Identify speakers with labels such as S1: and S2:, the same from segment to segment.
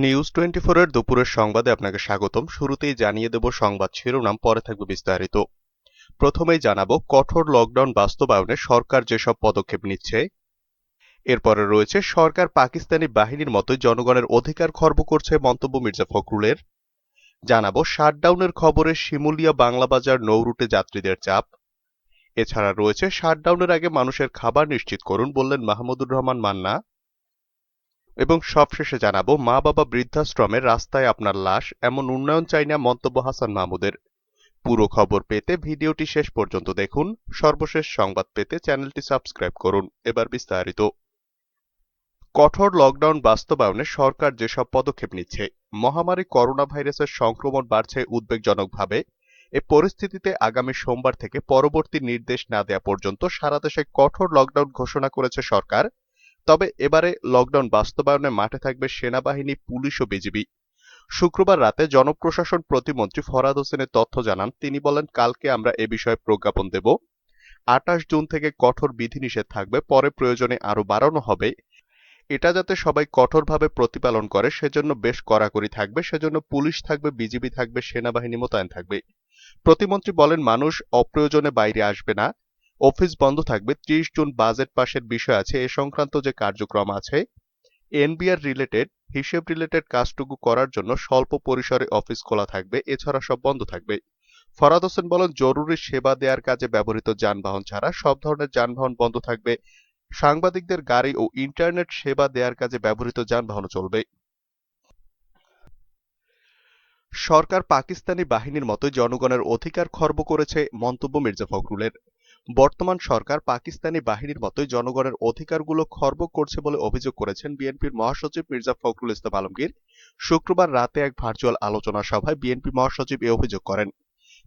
S1: News 24 এর দুপুরের সংবাদে আপনাকে স্বাগতম। শুরুতেই জানিয়ে দেব সংবাদ শিরোনাম, পরে থাকবে বিস্তারিত। প্রথমেই জানাবো কঠোর লকডাউন বাস্তবায়নে সরকার যেসব পদক্ষেপ নিচ্ছে। এরপরে রয়েছে সরকার পাকিস্তানি বাহিনীর মতোই জনগণের অধিকার খর্ব করছে মন্তব্য মির্জা ফখরুলের। জানাবো শাটডাউনের খবরে শিমুলিয়া বাংলাবাজার নৌরুটে যাত্রীদের চাপ। এছাড়া রয়েছে শাটডাউনের আগে মানুষের খাবার নিশ্চিত করুন বললেন মাহমুদুর রহমান মান্না। এবং সবশেষে জানাবো মা বাবা বৃদ্ধাশ্রমে রাস্তায় আপনার লাশ, এমন উন্নয়ন চাই না মন্তব্য হাসান মাহমুদের। পুরো খবর পেতে ভিডিওটি শেষ পর্যন্ত দেখুন। সর্বশেষ সংবাদ পেতে চ্যানেলটি সাবস্ক্রাইব করুন। এবার বিস্তারিত। কঠোর লকডাউন বাস্তবায়নে সরকার যেসব পদক্ষেপ নিচ্ছে। মহামারী করোনা ভাইরাসের সংক্রমণ বাড়ছে উদ্বেগজনকভাবে। এ পরিস্থিতিতে আগামী সোমবার থেকে পরবর্তী নির্দেশ না দেয়া পর্যন্ত সারা দেশে কঠোর লকডাউন ঘোষণা করেছে সরকার। তবে এবারে লকডাউন বাস্তবায়নে মাঠে থাকবে সেনাবাহিনী, পুলিশ ও বিজিবি। শুক্রবার রাতে জনপ্রশাসন প্রতিমন্ত্রী ফরহাদ হোসেনের তথ্য জানান। তিনি বলেন, কালকে আমরা এ বিষয়ে প্রজ্ঞাপন দেব। 28 জুন থেকে কঠোর বিধিনিষেধ থাকবে, পরে প্রয়োজনে আরো বাড়ানো হবে। এটা যাতে সবাই কঠোরভাবে প্রতিপালন করে সেজন্য বেশ কড়াকড়ি থাকবে। সেজন্য পুলিশ থাকবে, বিজিবি থাকবে, সেনাবাহিনী মোতায়েন থাকবে। প্রতিমন্ত্রী বলেন, মানুষ অপ্রয়োজনে বাইরে আসবে না, অফিস বন্ধ থাকবে। 30 জুন বাজেট পাশের বিষয় আছে, এ সংক্রান্ত যে কার্যক্রম আছে এনবিআর রিলেটেড, হিসেব রিলেটেড কাজটুকু করার জন্য স্বল্প পরিসরে অফিস খোলা থাকবে, এছাড়া সব বন্ধ থাকবে। ফরহাদ হোসেন বলেন, জরুরি সেবা দেওয়ার কাজে ব্যবহৃত যানবাহন ছাড়া সব ধরনের যানবাহন বন্ধ থাকবে। সাংবাদিকদের গাড়ি ও ইন্টারনেট সেবা দেওয়ার কাজে ব্যবহৃত যানবাহনও চলবে। সরকার পাকিস্তানি বাহিনীর মতোই জনগণের অধিকার খর্ব করেছে মন্তব্য মির্জা ফখরুলের। বর্তমান সরকার পাকিস্তানি বাহিনীর মতোই জনগণের অধিকারগুলো খর্ব করছে বলে অভিযোগ করেছেন বিএনপির মহাসচিব মির্জা ফখরুল ইসলাম আলমগীর। শুক্রবার রাতে এক ভার্চুয়াল আলোচনা সভায় বিএনপি মহাসচিব এ অভিযোগ করেন।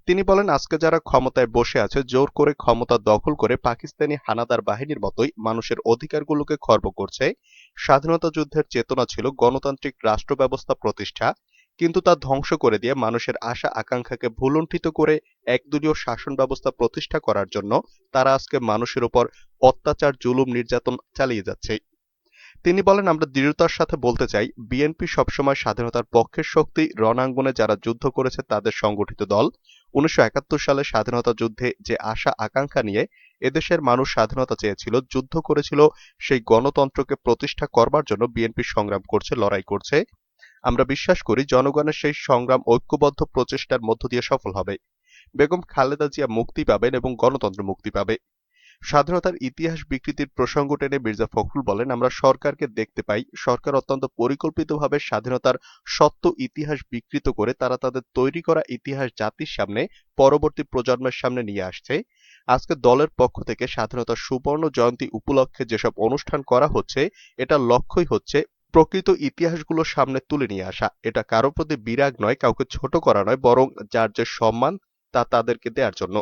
S1: তিনি বলেন, আজকে যারা ক্ষমতায় বসে আছে জোর করে ক্ষমতা দখল করে পাকিস্তানি হানাদার বাহিনীর মতোই মানুষের অধিকারগুলোকে খর্ব করছে। স্বাধীনতা যুদ্ধের চেতনা ছিল গণতান্ত্রিক রাষ্ট্র ব্যবস্থা প্রতিষ্ঠা, কিন্তু তা ধ্বংস করে দিয়ে মানুষের আশা আকাঙ্ক্ষাকে ভুলুণ্ঠিত করে একদলীয় শাসন ব্যবস্থা প্রতিষ্ঠা করার জন্য তারা আজকে মানুষের উপর অত্যাচার, জুলুম, নির্যাতন চালিয়ে যাচ্ছে। তিনি বলেন, আমরা দৃঢ়তার সাথে বলতে চাই, বিএনপি সবসময় স্বাধীনতার পক্ষের শক্তি। রণাঙ্গনে যারা যুদ্ধ করেছে তাদের সংগঠিত দল। 1971 সালে স্বাধীনতা যুদ্ধে যে আশা আকাঙ্ক্ষা নিয়ে এদেশের মানুষ স্বাধীনতা চেয়েছিল, যুদ্ধ করেছিল, সেই গণতন্ত্রকে প্রতিষ্ঠা করবার জন্য বিএনপি সংগ্রাম করছে, লড়াই করছে। আমরা বিশ্বাস করি জনগণের সেই সংগ্রাম ঐক্যবদ্ধ প্রচেষ্টার মধ্য দিয়ে সফল হবে। বেগম খালেদা জিয়া মুক্তি পাবেন এবং গণতন্ত্র মুক্তি পাবে। স্বাধীনতার ইতিহাস বিকৃতির প্রসঙ্গ টেনে মির্জা ফখরুল বলেন, আমরা সরকারকে দেখতে পাই, সরকার অত্যন্ত পরিকল্পিতভাবে স্বাধীনতার সত্য ইতিহাস বিকৃত করে তারা তাদের তৈরি করা ইতিহাস জাতির সামনে, পরবর্তী প্রজন্মের সামনে নিয়ে আসছে। আজকে দলের পক্ষ থেকে স্বাধীনতার সুবর্ণ জয়ন্তী উপলক্ষে যেসব অনুষ্ঠান করা হচ্ছে, এটার লক্ষ্যই হচ্ছে প্রকৃত ইতিহাসগুলো সামনে তুলে নিয়ে আসা। এটা কারো প্রতি বিরাগ নয়, কাউকে ছোট করা নয়, বরং যার যে সম্মান তা তাদেরকে দেওয়ার জন্য।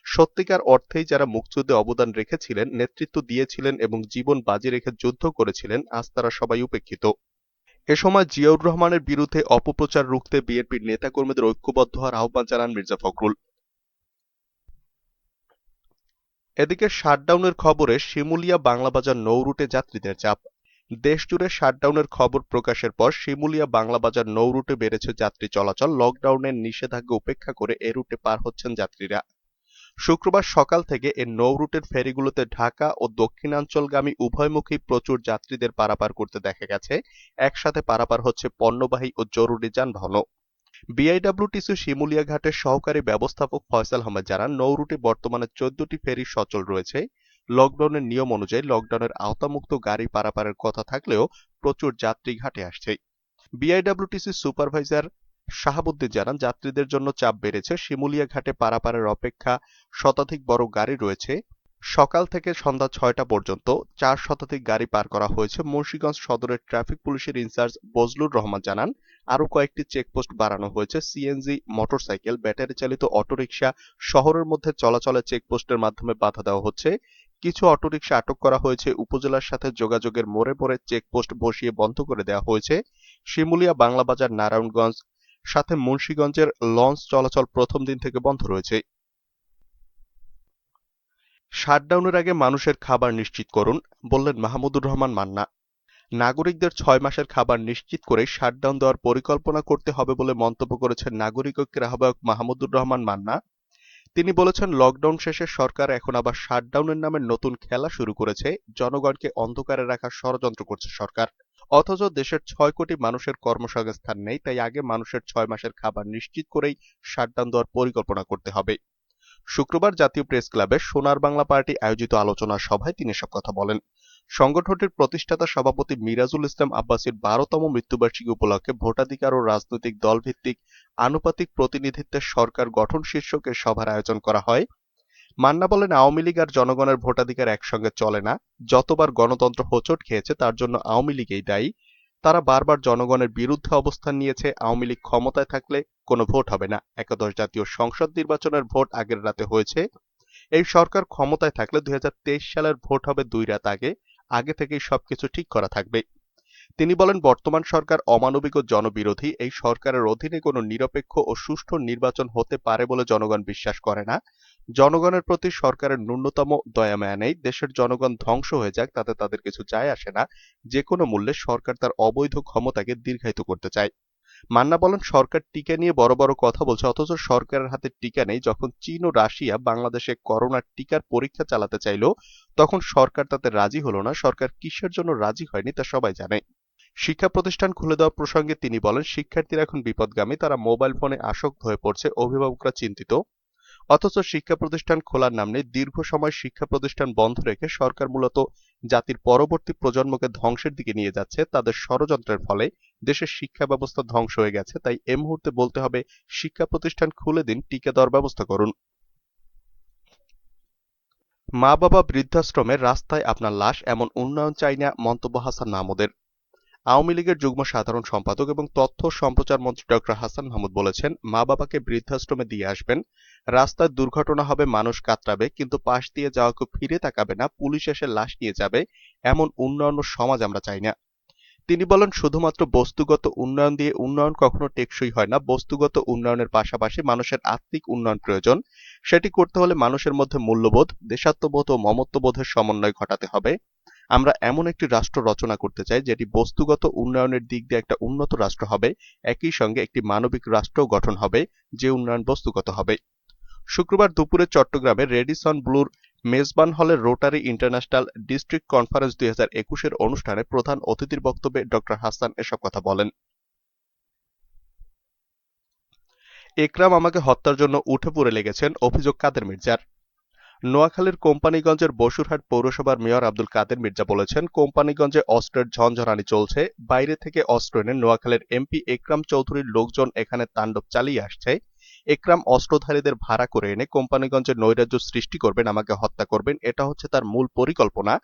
S1: সত্যিকার অর্থেই যারা মুক্তিযুদ্ধে অবদান রেখেছিলেন, নেতৃত্ব দিয়েছিলেন এবং জীবন বাজি রেখে যুদ্ধ করেছিলেন, আজ তারা সবাই উপেক্ষিত। এ সময় জিয়াউর রহমানের বিরুদ্ধে অপপ্রচার রুখতে বিএনপির নেতাকর্মীদের ঐক্যবদ্ধ হওয়ার আহ্বান জানান মির্জা ফখরুল। এদিকে শাটডাউনের খবরে শিমুলিয়া বাংলাবাজার নৌরুটে যাত্রীদের চাপ। দেশজুড়ে শাটডাউনের খবর প্রকাশের পর শিমুলিয়া বাংলাবাজার নৌরুটে বেড়েছে যাত্রী চলাচল। লকডাউনের নিষেধাজ্ঞা উপেক্ষা করে এ রুটে পার হচ্ছেন যাত্রীরা। শুক্রবার সকাল থেকে এ নৌরুটের ফেরিগুলোতে ঢাকা ও দক্ষিণাঞ্চলগামী উভয়মুখী প্রচুর যাত্রীদের পারাপার করতে দেখা গেছে। একসাথে পারাপার হচ্ছে পণ্যবাহী ও জরুরি যানবাহনও। বিআইডব্লিউটিসি শিমুলিয়া ঘাটের সহকারী ব্যবস্থাপক ফয়সাল আহমেদ জানান, নৌরুটে বর্তমানে 14টি ফেরি সচল রয়েছে। লকডাউনের নিয়ম অনুযায়ী লকডাউনের আওতামুক্ত গাড়ি পারাপারের কথা থাকলেও প্রচুর যাত্রী ঘাটে আসছে। বিআইডব্লিউটিসি সুপারভাইজার শাহাবুদ্দিন জানান, যাত্রীদের জন্য চাপ বেড়েছে। শিমুলিয়া ঘাটে পারাপারের অপেক্ষা শতাধিক বড় গাড়ি রয়েছে। সকাল থেকে সন্ধ্যা 6টা পর্যন্ত 4 শতাধিক গাড়ি পার করা হয়েছে। মুন্সিগঞ্জ সদরের ট্রাফিক পুলিশের ইনচার্জ বজলুর রহমান জানান, আরো কয়েকটি চেকপোস্ট বাড়ানো হয়েছে। সিএনজি, মোটরসাইকেল, ব্যাটারি চালিত অটোরিকশা শহরের মধ্যে চলাচলে চেকপোস্টের মাধ্যমে বাধা দেওয়া হচ্ছে। কিছু অটোরিকশা আটক করা হয়েছে। উপজেলার সাথে যোগাযোগের মোড়ে মোড়ে চেকপোস্ট বসিয়ে বন্ধ করে দেওয়া হয়েছে। শিমুলিয়া, বাংলাবাজার, নারায়ণগঞ্জ সাথে মুন্সিগঞ্জের লঞ্চ চলাচল প্রথম দিন থেকে বন্ধ রয়েছে। শাটডাউনের আগে মানুষের খাবার নিশ্চিত করুন, বললেন মাহমুদুর রহমান মান্না। নাগরিকদের ৬ মাসের খাবার নিশ্চিত করে শাটডাউন দেওয়ার পরিকল্পনা করতে হবে বলে মন্তব্য করেছেন নাগরিক ঐক্যের আহ্বায়ক মাহমুদুর রহমান মান্না। তিনি বলেছেন, লকডাউন শেষে সরকার এখন আবার শাটডাউনের নামে নতুন খেলা শুরু করেছে। জনগণকে অন্ধকারে রাখার ষড়যন্ত্র করছে সরকার। অথচ দেশের ৬ কোটি মানুষের কর্মসংস্থান নেই, তাই আগে মানুষের ৬ মাসের খাবার নিশ্চিত করেই শাটডাউন দেওয়ার পরিকল্পনা করতে হবে। শুক্রবার জাতীয় প্রেস ক্লাবে সোনার বাংলা পার্টি আয়োজিত আলোচনা সভায় তিনি এসব কথা বলেন। সংগঠনটির প্রতিষ্ঠাতা সভাপতি মিরাজুল ইসলাম আব্বাসীর ১২তম মৃত্যুবার্ষিকী উপলক্ষে ভোটাধিকার ও রাজনৈতিক দলভিত্তিক আনুপাতিক প্রতিনিধিত্বের সরকার গঠন শীর্ষক এ সভার আয়োজন করা হয়। মান্না বলেন, আওয়ামী লীগ আর জনগণের ভোটাধিকার একসঙ্গে চলে না। যতবার গণতন্ত্র হোঁচট খেয়েছে তার জন্য আওয়ামী লীগই দায়ী। তারা বারবার জনগণের বিরুদ্ধে অবস্থান নিয়েছে। আওয়ামী লীগ ক্ষমতায় থাকলে কোনো ভোট হবে না। একাদশ জাতীয় সংসদ নির্বাচনের ভোট আগের রাতে হয়েছে। এই সরকার ক্ষমতায় থাকলে ২০২৩ সালের ভোট হবে ২ রাত আগে। আগে থেকেই সবকিছু ঠিক করা থাকবে। তিনি বলেন, বর্তমান সরকার অমানবিক ও জনবিরোধী। এই সরকারের অধীনে কোনো নিরপেক্ষ ও সুষ্ঠু নির্বাচন হতে পারে বলে জনগণ বিশ্বাস করে না। জনগণের প্রতি সরকারের ন্যূনতম দয়ামায়া নেই। দেশের জনগণ ধ্বংস হয়ে যাক, তাতে তাদের কিছু যায় আসে না। যে কোনো মূল্যে সরকার তার অবৈধ ক্ষমতাকে দীর্ঘায়িত করতে চায়। মান্না বলেন, সরকার টিকা নিয়ে বড় বড় কথা বলছে, অথচ সরকারের হাতে টিকা নেই। যখন চীন ও রাশিয়া বাংলাদেশে করোনার টিকার পরীক্ষা চালাতে চাইল, তখন সরকার তাতে রাজি হলো না। সরকার কিসের জন্য রাজি হয়নি তা সবাই জানে। শিক্ষা প্রতিষ্ঠান খুলে দেওয়া প্রসঙ্গে তিনি বলেন, শিক্ষার্থীরা এখন বিপদগামী। তারা মোবাইল ফোনে আসক্ত হয়ে পড়ছে। অভিভাবকরা চিন্তিত। অথচ শিক্ষা প্রতিষ্ঠান খোলার নাম নেই। দীর্ঘ সময় শিক্ষা প্রতিষ্ঠান বন্ধ রেখে সরকার মূলত জাতির পরবর্তী প্রজন্মকে ধ্বংসের দিকে নিয়ে যাচ্ছে। তাদের ষড়যন্ত্রের ফলে দেশের শিক্ষা ব্যবস্থা ধ্বংস হয়ে গেছে। তাই এ মুহূর্তে বলতে হবে, শিক্ষা প্রতিষ্ঠান খুলে দিন, টিকা দেওয়ার ব্যবস্থা করুন। মা বাবা বৃদ্ধাশ্রমে রাস্তায় আপনার লাশ, এমন উন্নয়ন চাই না, মন্তব্য হাসান মাহমুদের। আওয়ামী লীগের যুগ্ম সাধারণ সম্পাদক এবং তথ্য ও সম্প্রচার মন্ত্রী ডক্টর হাসান মাহমুদ বলেছেন, মা বাবাকে বৃদ্ধাশ্রমে দিয়ে আসবেন। রাস্তায় দুর্ঘটনা হবে, মানুষ কাতরাবে, কিন্তু পাশ দিয়ে যাওয়া কেউ ফিরে তাকাবে না, পুলিশ এসে লাশ নিয়ে যাবে। এমন উন্নয়ন ও সমাজ আমরা চাই না। তিনি বলেন, শুধুমাত্র বস্তুগত উন্নয়ন দিয়ে উন্নয়ন কখনো টেকসই হয় না। বস্তুগত উন্নয়নের পাশাপাশি মানুষের আত্মিক উন্নয়ন প্রয়োজন। সেটি করতে হলে মানুষের মধ্যে মূল্যবোধ, দেশাত্মবোধ ও মমত্ববোধের সমন্বয় ঘটাতে হবে। আমরা এমন একটি রাষ্ট্র রচনা করতে চাই যেটি বস্তুগত উন্নয়নের দিক দিয়ে একটা উন্নত রাষ্ট্র হবে, একই সঙ্গে একটি মানবিক রাষ্ট্রও গঠন হবে, যে উন্নয়ন বস্তুগত হবে। শুক্রবার দুপুরে চট্টগ্রামে রেডিসন ব্লুর মেজবান হলে রোটারি ইন্টারন্যাশনাল ডিস্ট্রিক্ট কনফারেন্স ২০২১-এর অনুষ্ঠানে প্রধান অতিথির বক্তব্যে ডক্টর হাসান এসব কথা বলেন। একরাম আমাকে হত্যার জন্য উঠে পড়ে লেগেছেন, অভিযোগ কাদের মির্জার। নোয়াখালীর কোম্পানীগঞ্জের বসুরহাট পৌরসভার মেয়র আব্দুল কাদের মির্জা বলেছেন, কোম্পানীগঞ্জে অস্ত্রের ঝনঝনানি চলছে। বাইরে থেকে অস্ত্র এনে নোয়াখালীর এমপি একরাম চৌধুরীর লোকজন এখানে তাণ্ডব চালিয়ে আসছে। একরাম অস্ত্রধারীদের ভাড়া করে এনে কোম্পানীগঞ্জে নৈরাজ্য সৃষ্টি করবেন, আমাকে হত্যা করবেন, এটা হচ্ছে তার মূল পরিকল্পনা।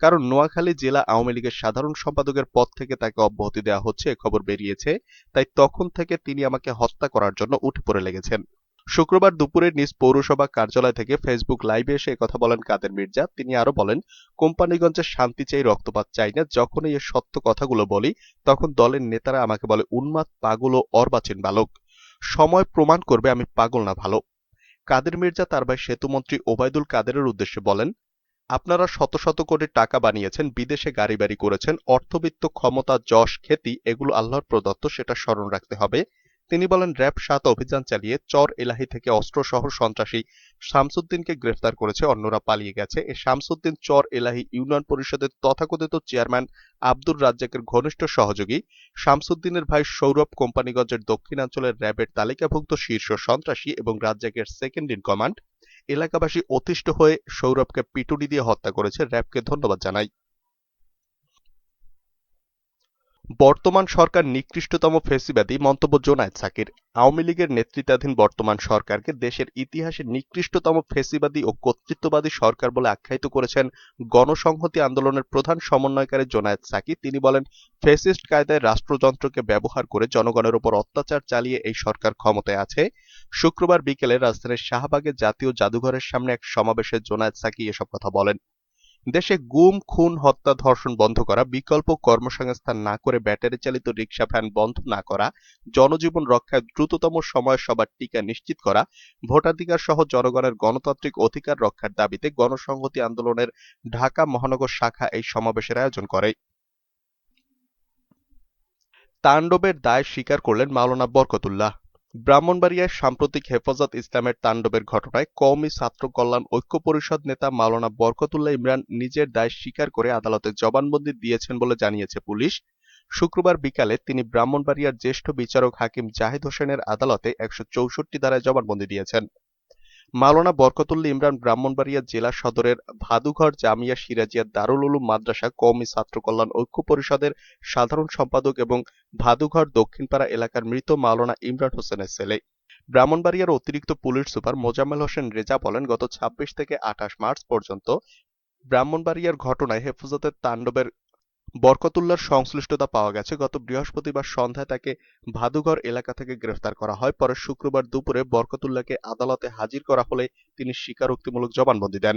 S1: কারণ নোয়াখালী জেলা আওয়ামী লীগের সাধারণ সম্পাদকের পদ থেকে তাকে অব্যাহতি দেওয়া হচ্ছে, এ খবর বেরিয়েছে। তাই তখন থেকে তিনি আমাকে হত্যা করার জন্য উঠে পড়ে লেগেছেন। শুক্রবার দুপুরে নিজ পৌরসভা কার্যালয় থেকে ফেসবুক লাইভে এসে একথা বলেন কাদের মির্জা। তিনি আরো বলেন, কোম্পানীগঞ্জে শান্তি চাই, রক্তপাত চাই না। যখনই এই সত্য কথাগুলো বলি, তখন দলের নেতারা আমাকে বলে উন্মাদ, পাগল ও অর্বাচীন বালক। সময় প্রমাণ করবে আমি পাগল না ভালো। কাদের মির্জা তার ভাই সেতুমন্ত্রী ওবায়দুল কাদেরের উদ্দেশ্যে বলেন, আপনারা শত শত কোটি টাকা বানিয়েছেন, বিদেশে গাড়ি বাড়ি করেছেন, অর্থবিত্ত, ক্ষমতা, যশ, খ্যাতি, এগুলো আল্লাহর প্রদত্ত, সেটা স্মরণ রাখতে হবে। তিনি বলেন, র‍্যাব ৭ অভিযান চালিয়ে চর এলাহি থেকে অস্ত্রসহ সন্ত্রাসী শামসুদ্দিনকে গ্রেফতার করেছে, অন্যরা পালিয়ে গেছে। এ শামসুদ্দিন চর এলাহি ইউনিয়ন পরিষদের তথাকথিত চেয়ারম্যান আব্দুর রাজ্জাকের ঘনিষ্ঠ সহযোগী। শামসুদ্দিনের ভাই সৌরভ কোম্পানীগঞ্জের দক্ষিণাঞ্চলের র‍্যাবের তালিকাভুক্ত শীর্ষ সন্ত্রাসী এবং রাজ্জাকের সেকেন্ড ইন কমান্ড। এলাকাবাসী অতিষ্ঠ হয়ে সৌরভকে পিটুনি দিয়ে হত্যা করেছে। র‍্যাবকে ধন্যবাদ জানাই। বর্তমান সরকার নিকৃষ্টতম ফ্যাসিবাদী, মন্তব্য জোনায়েদ সাকির। আওয়ামী লীগের নেতৃত্বাধীন বর্তমান সরকারকে দেশের ইতিহাসে নিকৃষ্টতম ফ্যাসিবাদী ও কর্তৃত্ববাদী সরকার বলে আখ্যায়িত করেছেন গণসংহতি আন্দোলনের প্রধান সমন্বয়কারী জোনায়েদ সাকির। তিনি বলেন, ফ্যাসিস্ট কায়দায় রাষ্ট্রযন্ত্রকে ব্যবহার করে জনগণের উপর অত্যাচার চালিয়ে এই সরকার ক্ষমতায় আছে। শুক্রবার বিকেলে রাজধানীর শাহবাগে জাতীয় জাদুঘরের সামনে এক সমাবেশে জোনায়েদ সাকি এসব কথা বলেন। দেশে গুম, খুন, হত্যা, ধর্ষণ বন্ধ করা, বিকল্প কর্মসংস্থান না করে ব্যাটারি চালিত রিকশা ভ্যান বন্ধ না করা, জনজীবন রক্ষায় দ্রুততম সময়ে সবার টিকা নিশ্চিত করা, ভোটাধিকার সহ জনগণের গণতান্ত্রিক অধিকার রক্ষার দাবিতে গণসংহতি আন্দোলনের ঢাকা মহানগর শাখা এই সমাবেশের আয়োজন করে। তাণ্ডবের দায় স্বীকার করলেন মাওলানা বরকতুল্লাহ। ব্রাহ্মণবাড়িয়ায় সাম্প্রতিক হেফাজত ইসলামের তাণ্ডবের ঘটনায় কওমি ছাত্র কল্যাণ ঐক্য পরিষদ নেতা মাওলানা বরকতুল্লাহ ইমরান নিজের দায় স্বীকার করে আদালতে জবানবন্দি দিয়েছেন বলে জানিয়েছে পুলিশ। শুক্রবার বিকালে তিনি ব্রাহ্মণবাড়িয়ার জ্যেষ্ঠ বিচারক হাকিম জাহিদ হোসেনের আদালতে ১৬৪ ধারায় জবানবন্দি দিয়েছেন। মাওলানা বরকতুল্লাহ ইমরান ব্রাহ্মণবাড়িয়া জেলা সদরের ভাদুঘর জামিয়া সিরাজিয়া দারুল উলুম মাদ্রাসা কওমি ছাত্র কল্যাণ ঐক্য পরিষদের সাধারণ সম্পাদক এবং ভাদুঘর দক্ষিণপাড়া এলাকার মৃত মাওলানা ইমরান হোসেনের ছেলে। ব্রাহ্মণবাড়িয়ার অতিরিক্ত পুলিশ সুপার মোজাম্মেল হোসেন রেজা বলেন, গত ২৬ থেকে ২৮ মার্চ পর্যন্ত ব্রাহ্মণবাড়িয়ার ঘটনায় হেফাজতের তাণ্ডবের বরকতুল্লাহর সংশ্লিষ্টতা পাওয়া গেছে। গত বৃহস্পতিবার সন্ধ্যায় তাকে ভাদুঘর এলাকা থেকে গ্রেফতার করা হয়। পরে শুক্রবার দুপুরে বরকতুল্লাহকে আদালতে হাজির করা হলে তিনি স্বীকারোক্তিমূলক জবানবন্দি দেন।